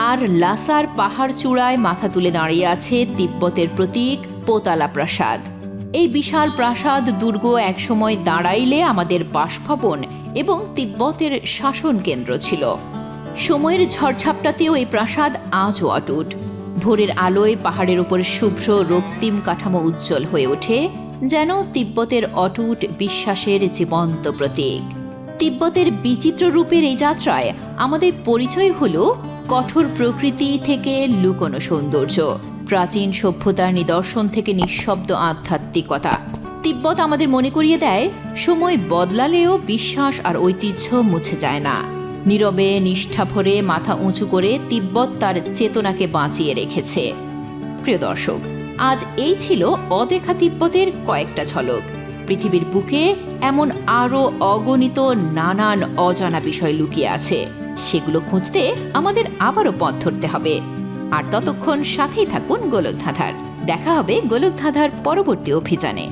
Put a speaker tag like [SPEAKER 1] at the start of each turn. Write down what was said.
[SPEAKER 1] আর লাসার পাহাড় চূড়ায় মাথা তুলে দাঁড়িয়ে আছে তিব্বতের প্রতীক পোতালা প্রাসাদ। এই বিশাল প্রাসাদ দুর্গ একসময় দাঁড়াইলে আমাদের বাসভবন এবং তিব্বতের শাসন কেন্দ্র ছিল। সময়ের ঝড়ঝাপটাতেও এই প্রাসাদ আজও অটুট। ভোরের আলোয় পাহাড়ের উপর শুভ্র রক্তিম কাঠামো উজ্জ্বল হয়ে ওঠে, যেন তিব্বতের অটুট বিশ্বাসের জীবন্ত প্রতীক। তিব্বতের বিচিত্র রূপের এই যাত্রায় আমাদের পরিচয় হলো কঠোর প্রকৃতি থেকে লুকোনো সৌন্দর্য, প্রাচীন সভ্যতার নিদর্শন থেকে নিঃশব্দ আধ্যাত্মিকতা। তিব্বত আমাদের মনে করিয়ে দেয়, সময় বদলালেও বিশ্বাস আর ঐতিহ্য মুছে যায় না। নীরবে নিষ্ঠা ভরে মাথা উঁচু করে তিব্বত তার চেতনাকে বাঁচিয়ে রেখেছে। প্রিয় দর্শক, আজ এই ছিল অদেখা তিব্বতের কয়েকটা ঝলক। পৃথিবীর বুকে এমন আরও অগণিত নানান অজানা বিষয় লুকিয়ে আছে। সেগুলো খুঁজতে আমাদের আবারও পথ ধরতে হবে। আর ততক্ষণ সাথেই থাকুন গোলকধাঁধার। দেখা হবে গোলকধাঁধার পরবর্তী অভিযানে।